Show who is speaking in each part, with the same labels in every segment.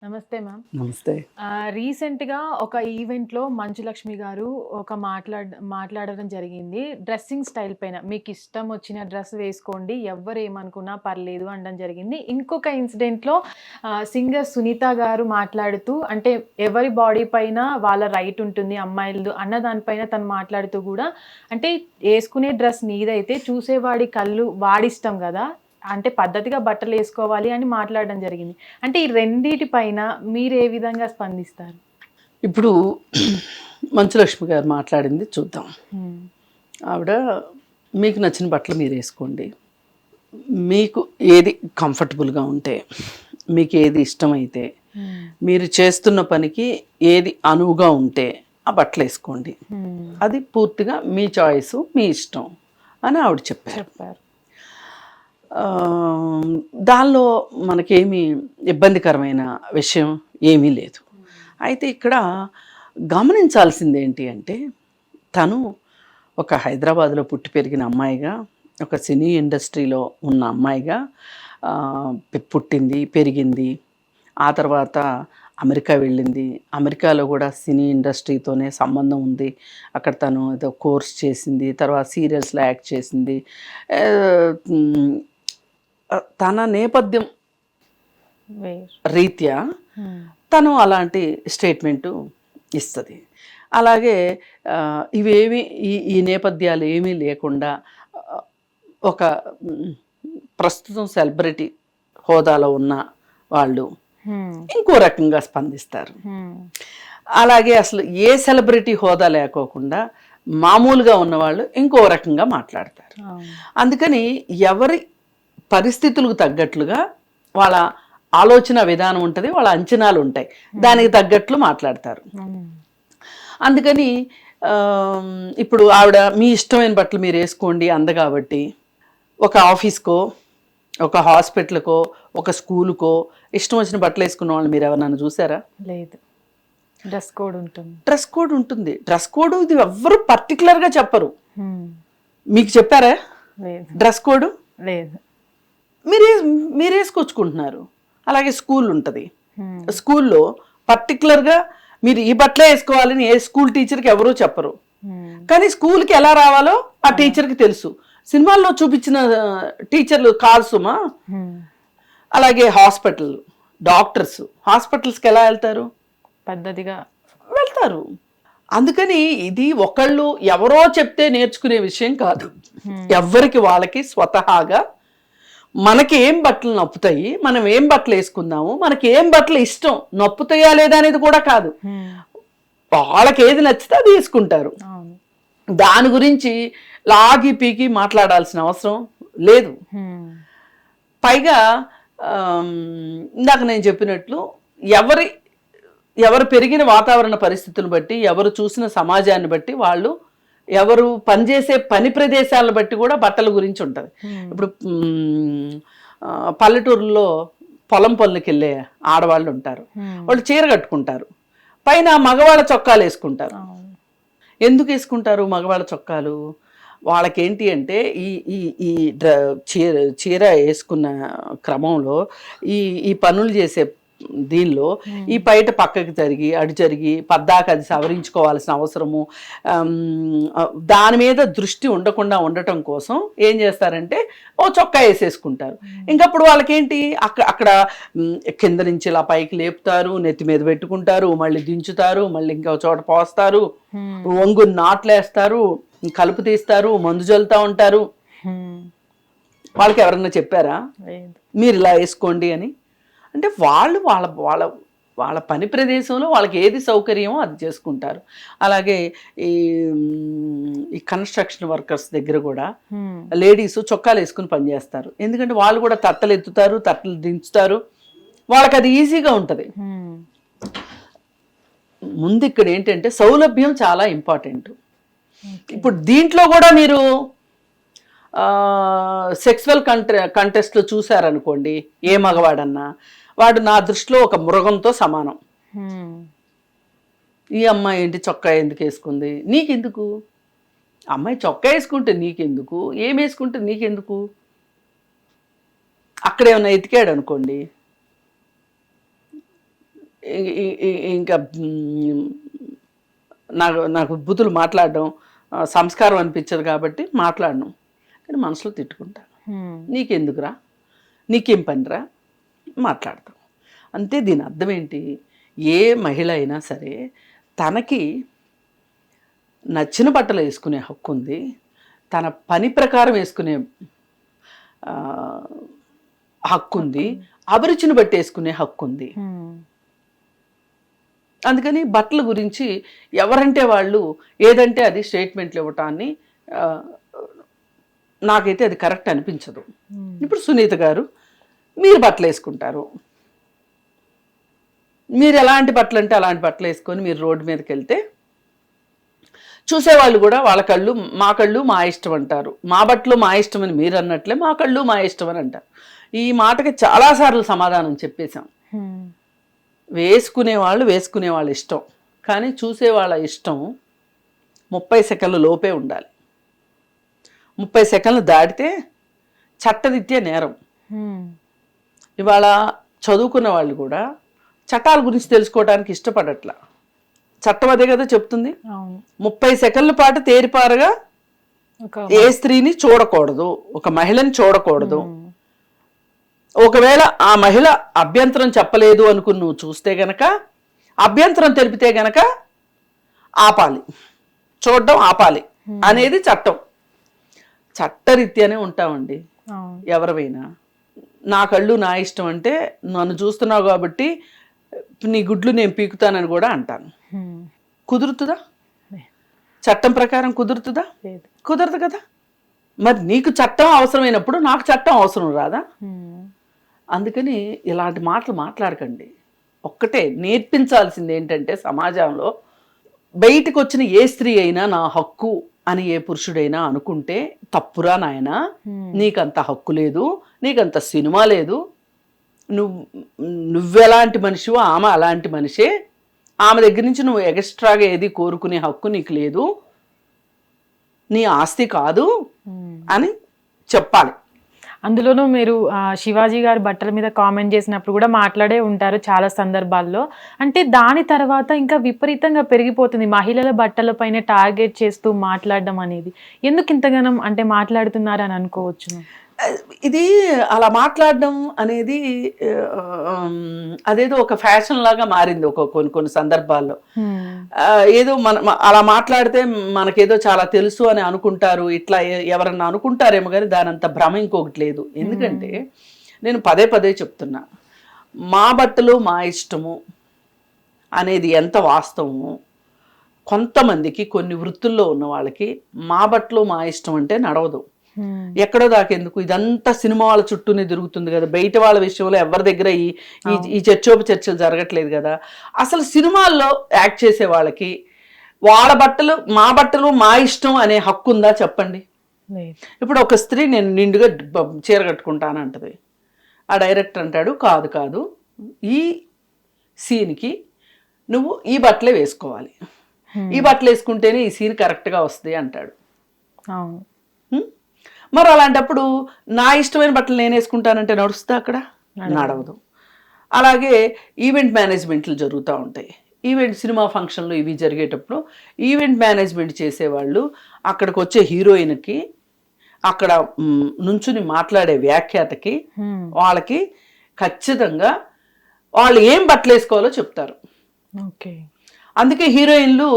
Speaker 1: నమస్తే మ్యామ్.
Speaker 2: నమస్తే.
Speaker 1: రీసెంట్‌గా ఒక ఈవెంట్‌లో మంచు లక్ష్మి గారు మాట్లాడడం జరిగింది. డ్రెస్సింగ్ స్టైల్ పైన. మీకిష్టం వచ్చిన డ్రెస్ వేసుకోండి. ఎవ్వరేమనుకున్నా పర్లేదు అనడం జరిగింది. ఇంకొక ఇన్సిడెంట్‌లో సింగర్ సునీత గారు మాట్లాడుతూ అంటే ఎవరి బాడీ పైన వాళ్ళ రైట్ ఉంటుంది అమ్మాయిలదు అన్న దానిపైన తను మాట్లాడుతూ గూడా అంటే యేసుకునే డ్రెస్ నీదైతే చూసేవాడి కళ్ళు వాడిష్టం గదా! అంటే పద్ధతిగా బట్టలేసుకోవాలి అని మాట్లాడడం జరిగింది. అంటే ఈ రెండిటి పైన మీరే విధంగా స్పందిస్తారు?
Speaker 2: ఇప్పుడు మంచులక్ష్మి గారు మాట్లాడింది చూద్దాం. ఆవిడ మీకు నచ్చిన బట్టలు మీరేసుకోండి. మీకు ఏది కంఫర్టబుల్‌గా ఉంటే, మీకు ఏది ఇష్టమైతే, మీరు చేస్తున్న పనికి ఏది అనువుగా ఉంటే ఆ బట్టలేసుకోండి. అది పూర్తిగా మీ చాయిసు, మీ ఇష్టం అని ఆవిడ చెప్పారు. దానిలో మనకేమీ ఇబ్బందికరమైన విషయం ఏమీ లేదు. అయితే ఇక్కడ గమనించాల్సింది ఏంటి అంటే, తను ఒక హైదరాబాద్లో పుట్టి పెరిగిన అమ్మాయిగా, ఒక సినీ ఇండస్ట్రీలో ఉన్న అమ్మాయిగా పుట్టింది, పెరిగింది. ఆ తర్వాత అమెరికా వెళ్ళింది. అమెరికాలో కూడా సినీ ఇండస్ట్రీతోనే సంబంధం ఉంది. అక్కడ తను ఏదో కోర్స్ చేసింది, తర్వాత సీరియల్స్లో యాక్ట్ చేసింది. తన నేపథ్యం రీత్యా తను అలాంటి స్టేట్మెంటు ఇస్తుంది. అలాగే ఇవేమి ఈ నేపథ్యాలు ఏమీ లేకుండా ఒక ప్రస్తుతం సెలబ్రిటీ హోదాలో ఉన్న వాళ్ళు ఇంకో రకంగా స్పందిస్తారు. అలాగే అసలు ఏ సెలబ్రిటీ హోదా లేకోకుండా మామూలుగా ఉన్నవాళ్ళు ఇంకో రకంగా మాట్లాడతారు. అందుకని ఎవరి పరిస్థితులకు తగ్గట్లుగా వాళ్ళ ఆలోచన విధానం ఉంటుంది, వాళ్ళ అంచనాలు ఉంటాయి, దానికి తగ్గట్లు మాట్లాడతారు. అందుకని ఇప్పుడు ఆవిడ మీ ఇష్టమైన బట్టలు మీరు వేసుకోండి అంద కాబట్టి ఒక ఆఫీస్కో, ఒక హాస్పిటల్కో, ఒక స్కూల్కో ఇష్టం వచ్చిన బట్టలు వేసుకున్న వాళ్ళు మీరు ఎవరన్నా చూసారా?
Speaker 1: లేదు. డ్రెస్ కోడ్ ఉంటుంది.
Speaker 2: డ్రెస్ కోడ్ ఉంటుంది. డ్రెస్ కోడ్ ఇది ఎవ్వరు పర్టికులర్గా చెప్పరు. మీకు చెప్పారా డ్రెస్ కోడ్?
Speaker 1: లేదు.
Speaker 2: మీరు వేసుకొచ్చుకుంటున్నారు. అలాగే స్కూల్ ఉంటుంది. స్కూల్లో పర్టికులర్గా మీరు ఈ బట్టలే వేసుకోవాలని ఏ స్కూల్ టీచర్కి ఎవరూ చెప్పరు. కానీ స్కూల్కి ఎలా రావాలో ఆ టీచర్కి తెలుసు. సినిమాల్లో చూపించిన టీచర్లు కాదు సుమా. అలాగే హాస్పిటల్ డాక్టర్స్ హాస్పిటల్స్కి ఎలా వెళ్తారు?
Speaker 1: పద్ధతిగా
Speaker 2: వెళ్తారు. అందుకని ఇది ఒకళ్ళు ఎవరో చెప్తే నేర్చుకునే విషయం కాదు. ఎవరికి వాళ్ళకి స్వతహాగా మనకి ఏం బట్టలు నప్పుతాయి, మనం ఏం బట్టలు వేసుకుందాము, మనకి ఏం బట్టలు ఇష్టం, నప్పుతాయా లేదా అనేది కూడా కాదు. వాళ్ళకి ఏది నచ్చితే అది వేసుకుంటారు. దాని గురించి లాగి పీకి మాట్లాడాల్సిన అవసరం లేదు. పైగా ఇందాక నేను చెప్పినట్లు ఎవరు పెరిగిన వాతావరణ పరిస్థితులను బట్టి, ఎవరు చూసిన సమాజాన్ని బట్టి, వాళ్ళు ఎవరు పనిచేసే పని ప్రదేశాలను బట్టి కూడా బట్టల గురించి ఉంటుంది. ఇప్పుడు పల్లెటూరులో పొలం పనులకి వెళ్ళే ఆడవాళ్ళు ఉంటారు. వాళ్ళు చీర కట్టుకుంటారు, పైన మగవాళ్ళ చొక్కాలు వేసుకుంటారు. ఎందుకు వేసుకుంటారు మగవాళ్ళ చొక్కాలు? వాళ్ళకేంటి అంటే ఈ చీర వేసుకున్న క్రమంలో ఈ పనులు చేసే దీనిలో ఈ బయట పక్కకి జరిగి అటు జరిగి పద్దాక అది సవరించుకోవాల్సిన అవసరము, దాని మీద దృష్టి ఉండకుండా ఉండటం కోసం ఏం చేస్తారంటే ఓ చొక్కా వేసేసుకుంటారు. ఇంకప్పుడు వాళ్ళకేంటి అక్కడ కింద నుంచి ఇలా పైకి లేపుతారు, నెత్తి మీద పెట్టుకుంటారు, మళ్ళీ దించుతారు, మళ్ళీ ఇంకో చోట పోస్తారు, వంగు నాట్లేస్తారు, కలుపు తీస్తారు, మందు జల్లుతూ ఉంటారు. వాళ్ళకి ఎవరన్నా చెప్పారా మీరు ఇలా వేసుకోండి అని? అంటే వాళ్ళు వాళ్ళ వాళ్ళ వాళ్ళ పని ప్రదేశంలో వాళ్ళకి ఏది సౌకర్యమో అది చేసుకుంటారు. అలాగే ఈ కన్స్ట్రక్షన్ వర్కర్స్ దగ్గర కూడా లేడీస్ చొక్కాలు వేసుకుని పనిచేస్తారు. ఎందుకంటే వాళ్ళు కూడా తట్టలు ఎత్తుతారు, తట్టలు దించుతారు, వాళ్ళకి అది ఈజీగా ఉంటుంది. ముందు ఇక్కడ ఏంటంటే సౌలభ్యం చాలా ఇంపార్టెంట్. ఇప్పుడు దీంట్లో కూడా మీరు సెక్సువల్ కంటెస్ట్లో చూసారనుకోండి, ఏ మగవాడన్నా వాడు నా దృష్టిలో ఒక మృగంతో సమానం. ఈ అమ్మాయి ఏంటి చొక్కా ఎందుకు వేసుకుంది, నీకెందుకు? అమ్మాయి చొక్కా వేసుకుంటే నీకెందుకు, ఏం వేసుకుంటే నీకెందుకు? అక్కడేమన్నా ఎతికాడు అనుకోండి, ఇంకా నాకు బుద్ధులు మాట్లాడడం సంస్కారం అనిపించదు కాబట్టి మాట్లాడను, కానీ మనసులో తిట్టుకుంటాను. నీకెందుకురా, నీకేం పనిరా, మాట్లాడతాం అంతే. దీని అర్థం ఏంటి? ఏ మహిళ అయినా సరే తనకి నచ్చిన బట్టలు వేసుకునే హక్కు ఉంది, తన పని ప్రకారం వేసుకునే హక్కు ఉంది, అభిరుచిని బట్టి వేసుకునే హక్కు ఉంది. అందుకని బట్టల గురించి ఎవరంటే వాళ్ళు ఏదంటే అది స్టేట్మెంట్లు ఇవ్వటాన్ని నాకైతే అది కరెక్ట్ అనిపించదు. ఇప్పుడు సునీత గారు మీరు బట్టలు వేసుకుంటారు, మీరు ఎలాంటి బట్టలు అంటే అలాంటి బట్టలు వేసుకొని మీరు రోడ్డు మీదకి వెళ్తే చూసేవాళ్ళు కూడా వాళ్ళ కళ్ళు మా ఇష్టం అంటారు. మా బట్టలు మా ఇష్టం అని మీరు అన్నట్లే మా కళ్ళు మా ఇష్టం అని అంటారు. ఈ మాటకి చాలాసార్లు సమాధానం చెప్పేశాం. వేసుకునే వాళ్ళు ఇష్టం, కానీ చూసేవాళ్ళ ఇష్టం 30 సెకండ్ల లోపే ఉండాలి. 30 సెకండ్లు దాటితే చట్టరీత్యా నేరం. ఇవాళ చదువుకున్న వాళ్ళు కూడా చట్టాల గురించి తెలుసుకోవడానికి ఇష్టపడట్లా. చట్టం అదే కదా చెప్తుంది. 30 సెకండ్ల పాటు తేరిపారగా ఏ స్త్రీని చూడకూడదు, ఒక మహిళని చూడకూడదు. ఒకవేళ ఆ మహిళ అభ్యంతరం చెప్పలేదు అనుకుని నువ్వు చూస్తే గనక, అభ్యంతరం తెలిపితే గనక ఆపాలి, చూడడం ఆపాలి అనేది చట్టం. చట్టరీత్యానే ఉంటామండి ఎవరివైనా. నా కళ్ళు నా ఇష్టం అంటే నన్ను చూస్తున్నావు కాబట్టి నీ గుడ్లు నేను పీకుతానని కూడా అంటాను. కుదురుతుందా? చట్టం ప్రకారం కుదురుతుందా? కుదరదు కదా. మరి నీకు చట్టం అవసరమైనప్పుడు నాకు చట్టం అవసరం రాదా? అందుకని ఇలాంటి మాటలు మాట్లాడకండి. ఒక్కటే నేర్పించాల్సింది ఏంటంటే, సమాజంలో బయటకు వచ్చిన ఏ స్త్రీ అయినా నా హక్కు అని ఏ పురుషుడైనా అనుకుంటే తప్పురా నాయనా, నీకంత హక్కు లేదు, నీకంత సినిమా లేదు, నువ్వెలాంటి మనిషివో ఆమె అలాంటి మనిషే, ఆమె దగ్గర నుంచి నువ్వు ఎక్స్ట్రాగా ఏది కోరుకునే హక్కు నీకు లేదు, నీ ఆస్తి కాదు అని చెప్పాలి.
Speaker 1: అందులోనూ మీరు శివాజీ గారి బట్టల మీద కామెంట్ చేసినప్పుడు కూడా మాట్లాడే ఉంటారు చాలా సందర్భాల్లో. అంటే దాని తర్వాత ఇంకా విపరీతంగా పెరిగిపోతుంది మహిళల బట్టల పైన టార్గెట్ చేస్తూ మాట్లాడడం అనేది. ఎందుకు ఇంతగానం అంటే మాట్లాడుతున్నారు అని అనుకోవచ్చు.
Speaker 2: ఇది అలా మాట్లాడడం అనేది అదేదో ఒక ఫ్యాషన్ లాగా మారింది కొన్ని సందర్భాల్లో. ఏదో అలా మాట్లాడితే మనకేదో చాలా తెలుసు అని అనుకుంటారు, ఇట్లా ఎవరన్నా అనుకుంటారేమో, కానీ దాని అంత భ్రమ ఇంకొకటి లేదు. ఎందుకంటే నేను పదే చెప్తున్నా, మా బట్టలు మా ఇష్టము అనేది ఎంత వాస్తవము. కొంతమందికి కొన్ని వృత్తుల్లో ఉన్న వాళ్ళకి మా బట్టలు మా ఇష్టం అంటే నడవదు. ఎక్కడో దాకెందుకు, ఇదంతా సినిమా వాళ్ళ చుట్టూనే తిరుగుతుంది కదా. బయట వాళ్ళ విషయంలో ఎవరి దగ్గర ఈ చర్చలు జరగట్లేదు కదా. అసలు సినిమాల్లో యాక్ట్ చేసే వాళ్ళకి వాళ్ళ బట్టలు మా ఇష్టం అనే హక్కు ఉందా చెప్పండి. ఇప్పుడు ఒక స్త్రీ నేను నిండుగా చీర కట్టుకుంటానంటది, ఆ డైరెక్టర్ అంటాడు కాదు ఈ సీన్కి నువ్వు ఈ బట్టలే వేసుకోవాలి, ఈ బట్టలు వేసుకుంటేనే ఈ సీన్ కరెక్ట్గా వస్తుంది అంటాడు. మరి అలాంటప్పుడు నా ఇష్టమైన బట్టలు నేను వేసుకుంటానంటే నడుస్తా? అక్కడ నడవదు. అలాగే ఈవెంట్ మేనేజ్మెంట్లు జరుగుతూ ఉంటాయి. సినిమా ఫంక్షన్లు ఇవి జరిగేటప్పుడు ఈవెంట్ మేనేజ్మెంట్ చేసేవాళ్ళు అక్కడికి వచ్చే హీరోయిన్కి, అక్కడ నుంచుని మాట్లాడే వ్యాఖ్యాతకి, వాళ్ళకి ఖచ్చితంగా వాళ్ళు ఏం బట్టలు వేసుకోవాలో చెప్తారు. అందుకే హీరోయిన్లు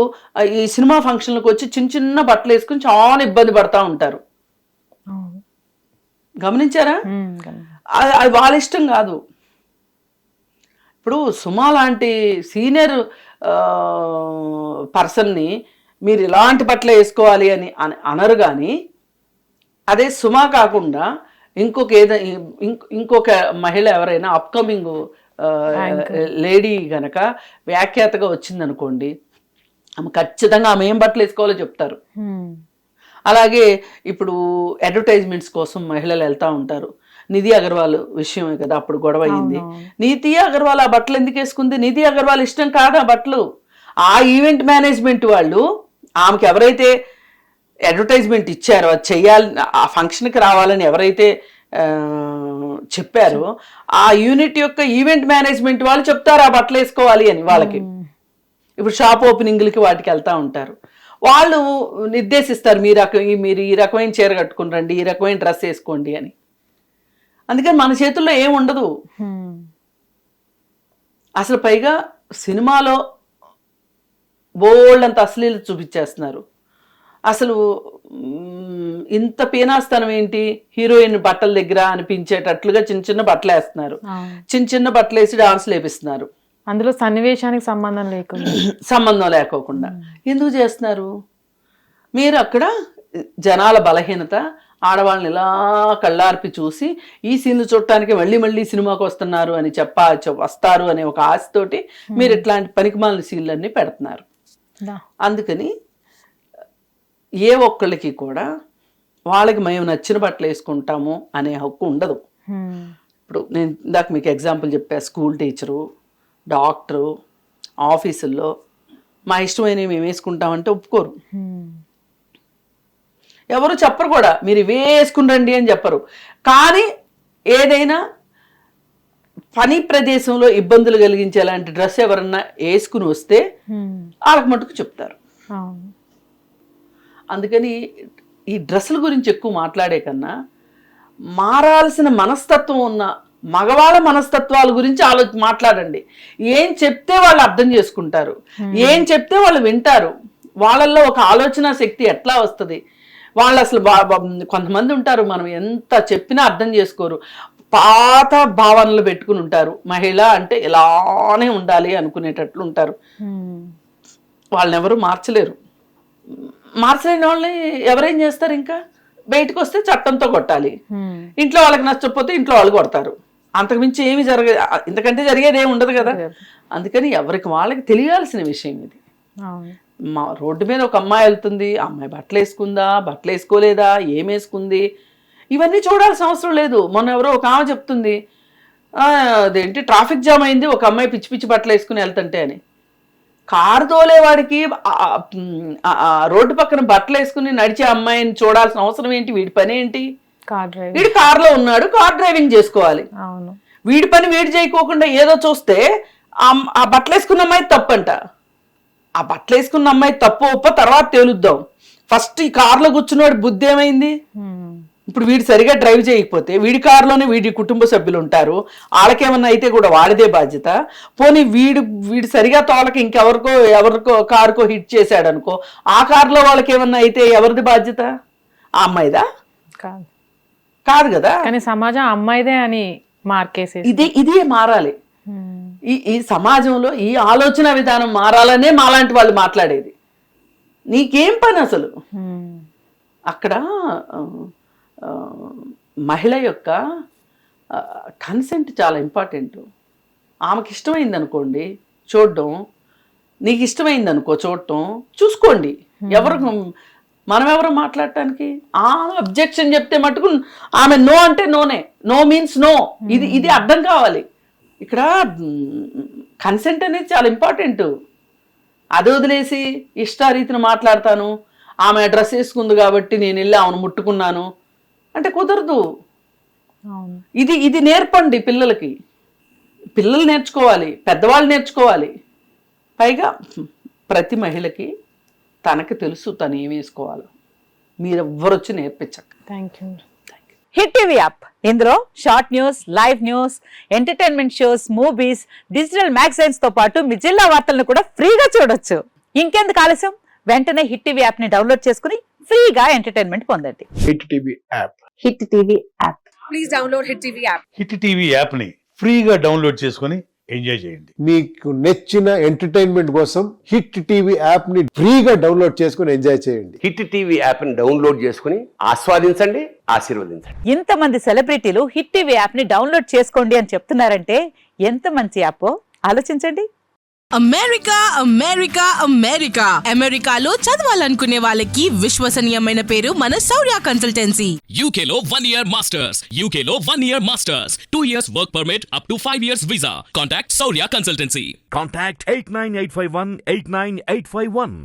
Speaker 2: ఈ సినిమా ఫంక్షన్లకు వచ్చి చిన్న బట్టలు వేసుకుని చాలా ఇబ్బంది పడతా ఉంటారు. గమనించారా? అది వాళ్ళ ఇష్టం కాదు. ఇప్పుడు సుమా లాంటి సీనియర్ పర్సన్ని మీరు ఇలాంటి బట్టలు వేసుకోవాలి అని అనరు. కానీ అదే సుమా కాకుండా ఇంకొక మహిళ ఎవరైనా అప్కమింగ్ లేడీ గనక వ్యాఖ్యాతగా వచ్చిందనుకోండి, ఆమె ఖచ్చితంగా ఆమె ఏం బట్టలు వేసుకోవాలో చెప్తారు. అలాగే ఇప్పుడు అడ్వర్టైజ్మెంట్స్ కోసం మహిళలు వెళ్తూ ఉంటారు. నిధి అగర్వాల్ విషయమే కదా అప్పుడు గొడవ అయింది. నిధి అగర్వాల్ ఆ బట్టలు ఎందుకు వేసుకుంది? నిధి అగర్వాల్ ఇష్టం కాదు ఆ బట్టలు. ఆ ఈవెంట్ మేనేజ్మెంట్ వాళ్ళు ఆమెకి ఎవరైతే అడ్వర్టైజ్మెంట్ ఇచ్చారో, అది చెయ్యాలి, ఆ ఫంక్షన్కి రావాలని ఎవరైతే చెప్పారు, ఆ యూనిట్ యొక్క ఈవెంట్ మేనేజ్మెంట్ వాళ్ళు చెప్తారు ఆ బట్టలు వేసుకోవాలి అని వాళ్ళకి. ఇప్పుడు షాప్ ఓపెనింగ్లకి వాటికి వెళ్తూ ఉంటారు, వాళ్ళు నిర్దేశిస్తారు మీరు ఈ రకమైన చీర కట్టుకుని రండి, ఈ రకమైన డ్రెస్ వేసుకోండి అని. అందుకని మన చేతుల్లో ఏం ఉండదు అసలు. పైగా సినిమాలో బోల్డ్ అంత అశ్లీలు చూపించేస్తున్నారు. అసలు ఇంత పీనాస్తనం ఏంటి, హీరోయిన్ బట్టల దగ్గర అనిపించేటట్లుగా చిన్న చిన్న బట్టలు వేస్తున్నారు, చిన్న చిన్న బట్టలు వేసి డాన్స్లు వేపిస్తున్నారు,
Speaker 1: అందులో సన్నివేశానికి సంబంధం
Speaker 2: లేకోకుండా. ఎందుకు చేస్తున్నారు? మీరు అక్కడ జనాల బలహీనత, ఆడవాళ్ళని ఇలా కళ్ళార్పి చూసి ఈ సీన్లు చూడటానికి మళ్ళీ మళ్ళీ సినిమాకి వస్తున్నారు అని వస్తారు అనే ఒక ఆశతోటి మీరు ఇట్లాంటి పనికిమాలిన సీన్లన్నీ పెడుతున్నారు. అందుకని ఏ ఒక్కళ్ళకి కూడా వాళ్ళకి మేము నచ్చిన బట్టలు వేసుకుంటాము అనే హక్కు ఉండదు. ఇప్పుడు నేను ఇందాక మీకు ఎగ్జాంపుల్ చెప్పా, స్కూల్ టీచరు, డాక్టరు, ఆఫీసుల్లో మా ఇష్టమైనవి మేము వేసుకుంటామంటే ఒప్పుకోరు. ఎవరు చెప్పరు కూడా, మీరు ఇవే వేసుకుని రండి అని చెప్పరు. కానీ ఏదైనా పని ప్రదేశంలో ఇబ్బందులు కలిగించేలాంటి డ్రెస్ ఎవరన్నా వేసుకుని వస్తే వాళ్ళకి మటుకు చెప్తారు. అందుకని ఈ డ్రెస్సుల గురించి ఎక్కువ మాట్లాడే కన్నా మారాల్సిన మనస్తత్వం ఉన్న మగవాళ్ళ మనస్తత్వాల గురించి మాట్లాడండి. ఏం చెప్తే వాళ్ళు అర్థం చేసుకుంటారు, ఏం చెప్తే వాళ్ళు వింటారు, వాళ్ళల్లో ఒక ఆలోచన శక్తి ఎట్లా వస్తుంది. వాళ్ళు అసలు కొంతమంది ఉంటారు, మనం ఎంత చెప్పినా అర్థం చేసుకోరు, పాత భావనలు పెట్టుకుని ఉంటారు. మహిళ అంటే ఇలానే ఉండాలి అనుకునేటట్లు ఉంటారు. వాళ్ళని ఎవరు మార్చలేరు. మార్చలేని వాళ్ళని ఎవరేం చేస్తారు? ఇంకా బయటకు వస్తే చట్టంతో కొట్టాలి, ఇంట్లో వాళ్ళకి నచ్చకపోతే ఇంట్లో వాళ్ళు కొడతారు. అంతకుమించి ఏమి ఇంతకంటే జరిగేది ఏమి ఉండదు కదా. అందుకని ఎవరికి వాళ్ళకి తెలియాల్సిన విషయం ఇది. మా రోడ్డు మీద ఒక అమ్మాయి వెళ్తుంది, అమ్మాయి బట్టలు వేసుకుందా, బట్టలు వేసుకోలేదా, ఏం వేసుకుంది, ఇవన్నీ చూడాల్సిన అవసరం లేదు. మొన్న ఎవరో ఒక ఆమె చెప్తుంది, అదేంటి ట్రాఫిక్ జామ్ అయింది, ఒక అమ్మాయి పిచ్చి పిచ్చి బట్టలు వేసుకుని వెళ్తుంటే అని. కారు తోలేవాడికి రోడ్డు పక్కన బట్టలు వేసుకుని నడిచే అమ్మాయిని చూడాల్సిన అవసరం ఏంటి? వీడి పని ఏంటి? వీడి కారులో ఉన్నాడు, కార్ డ్రైవింగ్ చేసుకోవాలి. వీడి పని వీడి చేయకోకుండా ఏదో చూస్తే ఆ బట్టలు వేసుకున్న అమ్మాయి తప్పంట. ఆ బట్టలు వేసుకున్న అమ్మాయి తప్పు ఒప్ప తర్వాత తేలుద్దాం. ఫస్ట్ ఈ కారులో కూర్చున్నవాడి బుద్ధి ఏమైంది? ఇప్పుడు వీడు సరిగా డ్రైవ్ చేయకపోతే వీడి కారులోనే వీడి కుటుంబ సభ్యులు ఉంటారు, వాళ్ళకేమన్నా అయితే కూడా వాడిదే బాధ్యత. పోనీ వీడు సరిగా తోలకి ఎవరికో కారుకో హిట్ చేశాడు అనుకో, ఆ కారులో వాళ్ళకేమన్నా అయితే ఎవరిది బాధ్యత? ఆ అమ్మాయిదా? కాదు కదా.
Speaker 1: కానీ సమాజం అమ్మాయిదే అని మార్కేసి
Speaker 2: ఇదే మారాలి. ఈ సమాజంలో ఈ ఆలోచన విధానం మారాలనే మాలాంటి వాళ్ళు మాట్లాడేది. నీకేం పని అసలు? అక్కడ మహిళ యొక్క కన్సెంట్ చాలా ఇంపార్టెంట్. ఆమెకి ఇష్టమైంది అనుకోండి చూడడం, నీకు ఇష్టమైంది అనుకో చూడటం, చూసుకోండి. మనం ఎవరు మాట్లాడటానికి? ఆమె అబ్జెక్షన్ చెప్తే మటుకు ఆమె నో అంటే నోనే, నో మీన్స్ నో. ఇది అర్థం కావాలి. ఇక్కడ కన్సెంట్ అనేది చాలా ఇంపార్టెంట్. అది వదిలేసి ఇష్టారీతిని మాట్లాడతాను, ఆమె డ్రెస్ వేసుకుంది కాబట్టి నేను వెళ్ళి ఆమెను ముట్టుకున్నాను అంటే కుదరదు. ఇది నేర్పండి పిల్లలకి. పిల్లలు నేర్చుకోవాలి, పెద్దవాళ్ళు నేర్చుకోవాలి. పైగా ప్రతి మహిళకి తనకి తెలుసు తను ఏం వేసుకోవాలో. మీరెవ్వరు వచ్చి నేర్పించక.
Speaker 1: Thank you.
Speaker 3: Hit TV app, ఇందులో short news, live news, entertainment shows, movies, digital magazines తో పాటు మీ జిల్లా వార్తలను కూడా ఫ్రీగా చూడొచ్చు. ఇంకెందుకు ఆలస్యం? వెంటనే హిట్ టీవీ యాప్ ని డౌన్లోడ్ చేసుకుని ఫ్రీగా ఎంటర్టైన్మెంట్ పొందండి.
Speaker 4: Hit TV app.
Speaker 3: Hit TV app.
Speaker 5: Please download hit TV app.
Speaker 4: Hit TV app ని ఫ్రీగా డౌన్లోడ్ చేసుకుని ఎంజాయ్ చేయండి.
Speaker 6: మీకు నచ్చిన ఎంటర్టైన్మెంట్ కోసం హిట్ టీవీ యాప్ ని ఫ్రీగా డౌన్లోడ్ చేసుకుని ఎంజాయ్ చేయండి.
Speaker 7: హిట్ టీవీ యాప్ ని డౌన్లోడ్ చేసుకుని ఆస్వాదించండి, ఆశీర్వదించండి.
Speaker 3: ఇంతమంది సెలబ్రిటీలు హిట్ టీవీ యాప్ ని డౌన్లోడ్ చేసుకోండి అని చెప్తున్నారంటే ఎంత మంచి యాప్ ఆలోచించండి.
Speaker 5: అమెరికా అమెరికా అమెరికా అమెరికాలో చదవాలనుకునే వాళ్ళకి విశ్వసనీయమైన పేరు మన శౌర్య కన్సల్టెన్సీ.
Speaker 8: UK లో 1 year masters, UK లో 1 year masters, 2 years work permit up to 5 years visa. Contact Saurya Consultancy.
Speaker 9: Contact 89851 89851.